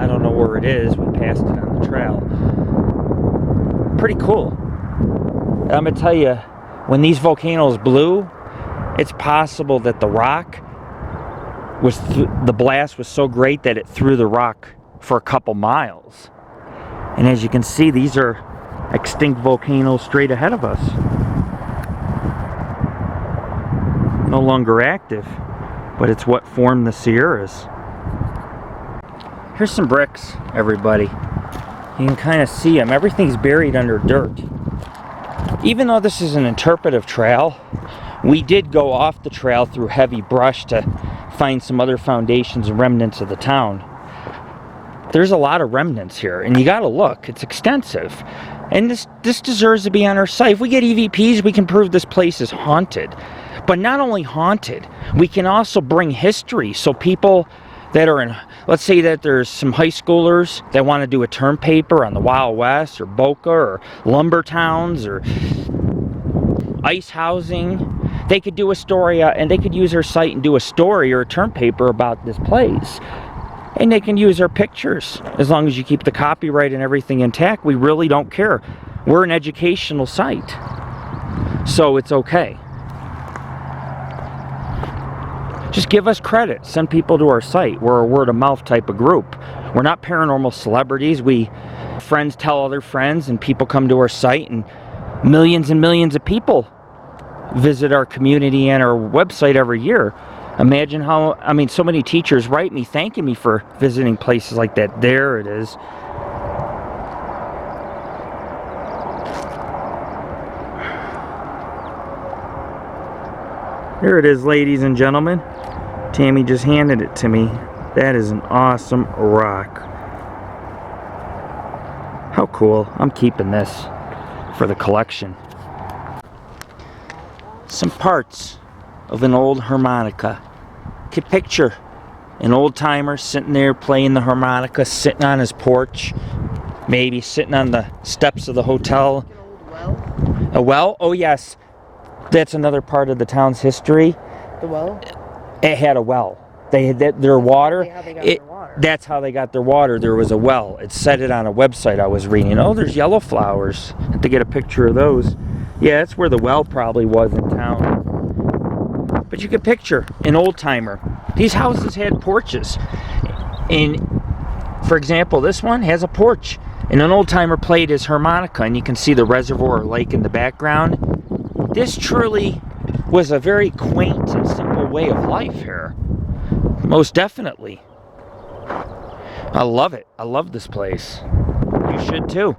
I don't know where it is. We passed it on the trail. Pretty cool. And I'm going to tell you, when these volcanoes blew, it's possible that the rock was, the blast was so great that it threw the rock for a couple miles. And as you can see, these are extinct volcanoes straight ahead of us. No longer active, but it's what formed the Sierras. Here's some bricks, everybody. You can kind of see them. Everything's buried under dirt. Even though this is an interpretive trail, we did go off the trail through heavy brush to find some other foundations and remnants of the town. There's a lot of remnants here, and you gotta look. It's extensive. And this deserves to be on our site. If we get EVPs, we can prove this place is haunted. But not only haunted, we can also bring history. So people that are in, let's say that there's some high schoolers that want to do a term paper on the Wild West or Boca or lumber towns or ice housing. They could do a story and they could use our site and do a story or a term paper about this place. And they can use our pictures as long as you keep the copyright and everything intact. We really don't care. We're an educational site, so it's okay. Just give us credit. Send people to our site. We're a word-of-mouth type of group. We're not paranormal celebrities. Friends tell other friends, and people come to our site, and millions of people visit our community and our website every year. Imagine how, I mean, so many teachers write me thanking me for visiting places like that. There it is. There it is, ladies and gentlemen. Tammy just handed it to me. That is an awesome rock. How cool. I'm keeping this for the collection. Some parts of an old harmonica. Could picture an old timer sitting there playing the harmonica, sitting on his porch, maybe sitting on the steps of the hotel. An old well? A well? Oh yes, that's another part of the town's history. The well? It had a well. They had their water. How they got their water. That's how they got their water. There was a well. It said it on a website I was reading. Oh, there's yellow flowers. I have to get a picture of those. Yeah, that's where the well probably was in town. But you could picture an old timer. These houses had porches. And for example, this one has a porch. And an old timer played his harmonica, and you can see the reservoir lake in the background. This truly was a very quaint and simple way of life here. Most definitely. I love it. I love this place. You should too.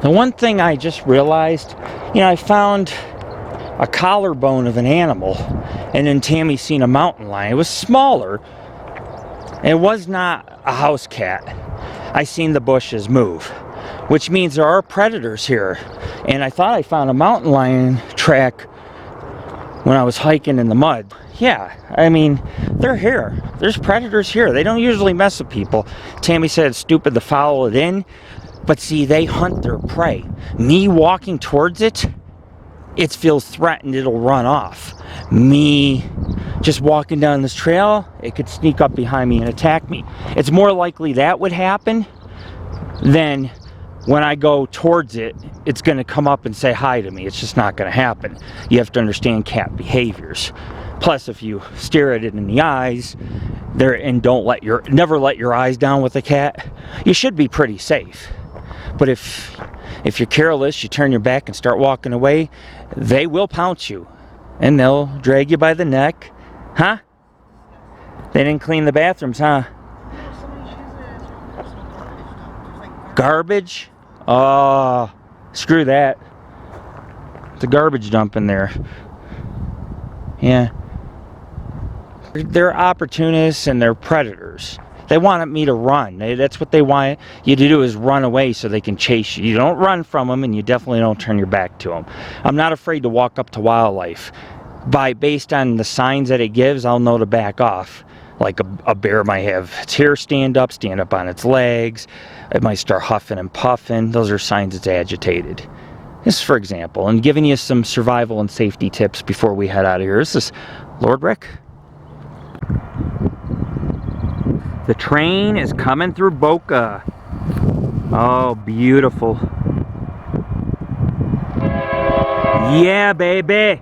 The one thing I just realized, I found a collarbone of an animal, and then Tammy seen a mountain lion. It was smaller. It was not a house cat. I seen the bushes move, which means there are predators here. And I thought I found a mountain lion track when I was hiking in the mud. Yeah, I mean, they're here. There's predators here. They don't usually mess with people. Tammy said it's stupid to follow it in. But see, they hunt their prey. Me walking towards it, it feels threatened, it'll run off. Me just walking down this trail, it could sneak up behind me and attack me. It's more likely that would happen than when I go towards it, it's going to come up and say hi to me. It's just not going to happen. You have to understand cat behaviors. Plus, if you stare at it in the eyes, and never let your eyes down with a cat, you should be pretty safe. But if you're careless, you turn your back and start walking away, they will pounce you. And they'll drag you by the neck. Huh? They didn't clean the bathrooms, huh? Garbage? Oh, screw that. It's a garbage dump in there. Yeah. They're opportunists and they're predators. They want me to run. That's what they want you to do, is run away so they can chase you. You don't run from them, and you definitely don't turn your back to them. I'm not afraid to walk up to wildlife. Based on the signs that it gives, I'll know to back off. Like a bear might have its hair stand up on its legs. It might start huffing and puffing. Those are signs it's agitated. This is for example, and giving you some survival and safety tips before we head out of here. This is Lord Rick. The train is coming through Boca. Oh, beautiful. Yeah, baby.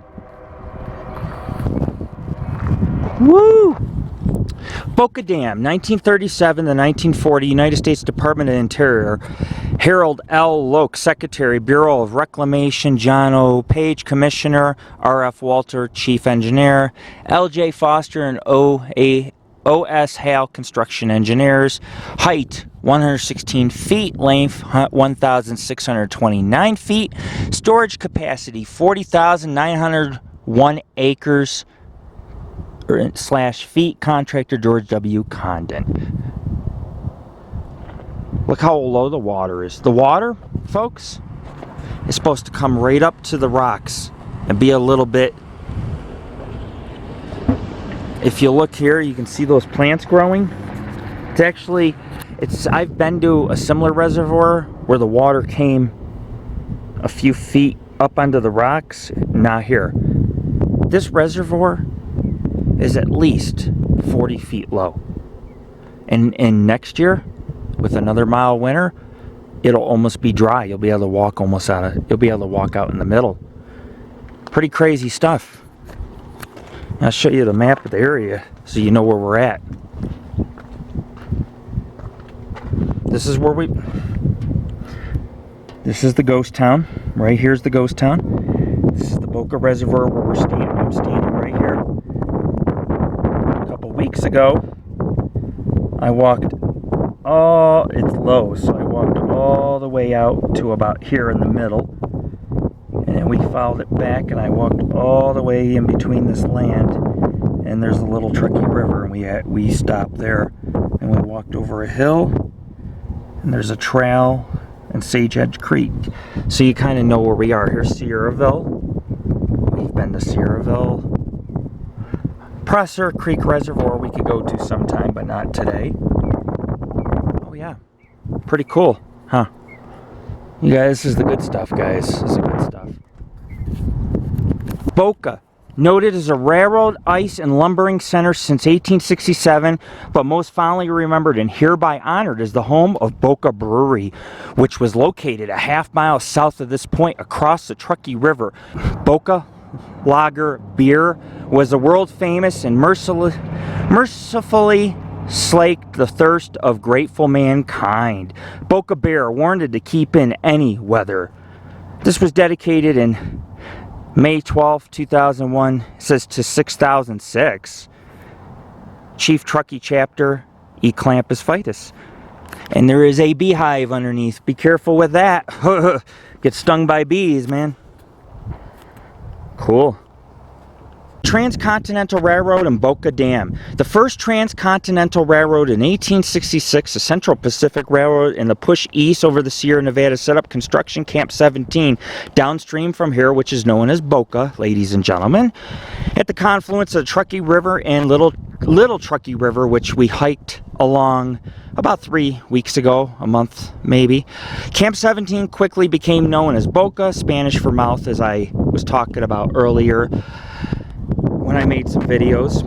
Woo! Boca Dam, 1937 to 1940, United States Department of the Interior. Harold L. Loke, Secretary, Bureau of Reclamation. John O. Page, Commissioner. R.F. Walter, Chief Engineer. L.J. Foster and O.S. Hale, Construction Engineers. Height, 116 feet. Length, 1,629 feet. Storage capacity, 40,901 acres / feet. Contractor, George W. Condon. Look how low the water is. The water, folks, is supposed to come right up to the rocks and be a little bit. If you look here, you can see those plants growing. I've been to a similar reservoir where the water came a few feet up onto the rocks. Not here. This reservoir is at least 40 feet low. And next year, with another mild winter, it'll almost be dry. You'll be able to walk you'll be able to walk out in the middle. Pretty crazy stuff. I'll show you the map of the area so you know where we're at. This is the ghost town. Right here's the ghost town. This is the Boca Reservoir where we're standing. I'm standing right here. A couple weeks ago, I walked it's low, so I walked all the way out to about here in the middle. And then we followed it back, and I walked all the way in between this land, and there's the Little Truckee River, and we stopped there, and we walked over a hill, and there's a trail and Sage Edge Creek. So you kind of know where we are. Here's Sierraville. We've been to Sierraville. Prosser Creek Reservoir we could go to sometime, but not today. Oh yeah, pretty cool, huh? You guys, this is the good stuff, guys. This is the good stuff. Boca, noted as a railroad, ice, and lumbering center since 1867, but most fondly remembered and hereby honored as the home of Boca Brewery, which was located a half-mile south of this point across the Truckee River. Boca Lager beer was the world-famous and mercifully slaked the thirst of grateful mankind. Boca beer warranted to keep in any weather. This was dedicated in May 12, 2001, it says to 6006. Chief Truckee Chapter, E. Clampus Fitus. And there is a beehive underneath. Be careful with that. Get stung by bees, man. Cool. Transcontinental Railroad and Boca Dam. The first Transcontinental Railroad in 1866, the Central Pacific Railroad, and the push east over the Sierra Nevada set up construction Camp 17 downstream from here, which is known as Boca, ladies and gentlemen, at the confluence of the Truckee River and Little Truckee River, which we hiked along about 3 weeks ago, a month maybe. Camp 17 quickly became known as Boca, Spanish for mouth, as I was talking about earlier when I made some videos.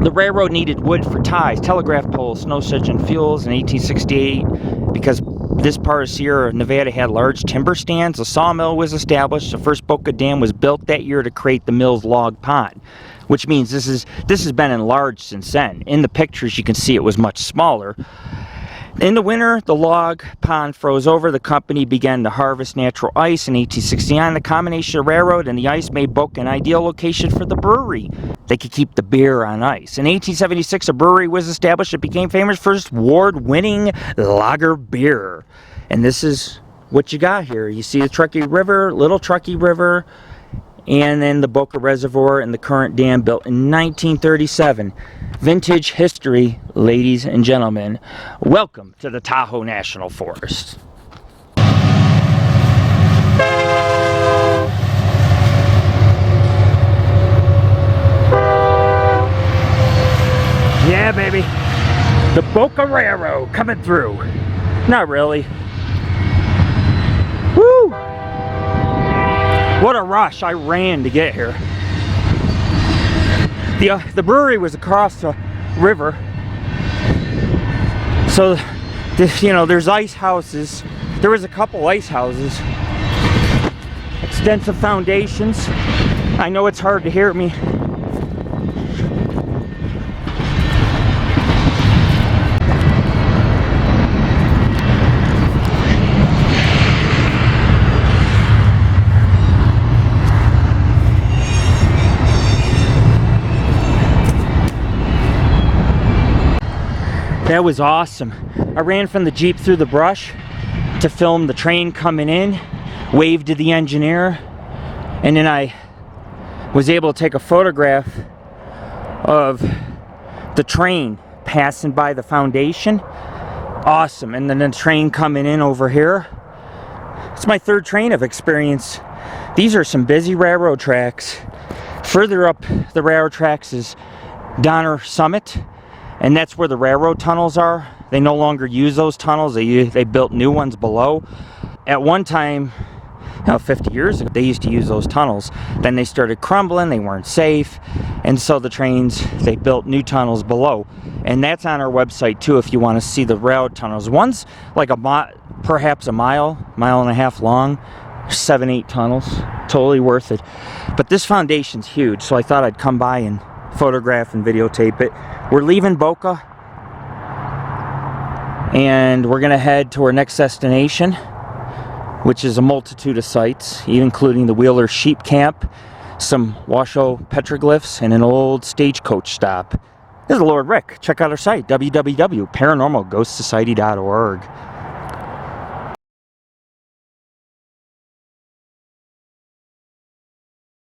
The railroad needed wood for ties, telegraph poles, snow sedge, and fuels in 1868 because this part of Sierra Nevada had large timber stands. A sawmill was established. The first Boca Dam was built that year to create the mill's log pond, which means this has been enlarged since then. In the pictures you can see it was much smaller. In the winter, the log pond froze over. The company began to harvest natural ice in 1869. The combination of railroad and the ice made Boca an ideal location for the brewery. They could keep the beer on ice. In 1876, a brewery was established. It became famous for its award-winning lager beer. And this is what you got here. You see the Truckee River, Little Truckee River, and then the Boca Reservoir and the current dam built in 1937. Vintage history, ladies and gentlemen. Welcome to the Tahoe National Forest. Yeah, baby. The Boca Railroad coming through. Not really. Woo! What a rush. I ran to get here. The brewery was across the river. So, there's ice houses. There was a couple ice houses. Extensive foundations. I know it's hard to hear me. That was awesome. I ran from the Jeep through the brush to film the train coming in, waved to the engineer, and then I was able to take a photograph of the train passing by the foundation. Awesome. And then the train coming in over here. It's my third train I've experienced. These are some busy railroad tracks. Further up the railroad tracks is Donner Summit. And that's where the railroad tunnels are. They no longer use those tunnels. They built new ones below. At one time, 50 years ago, they used to use those tunnels. Then they started crumbling. They weren't safe. And so the trains, they built new tunnels below. And that's on our website too if you want to see the railroad tunnels. One's like perhaps a mile and a half long. 7-8 tunnels. Totally worth it. But this foundation's huge, so I thought I'd come by and photograph and videotape it. We're leaving Boca and we're gonna head to our next destination, which is a multitude of sites, including the Wheeler Sheep Camp, some Washoe petroglyphs, and an old stagecoach stop. This is Lord Rick. Check out our site, www.paranormalghostsociety.org.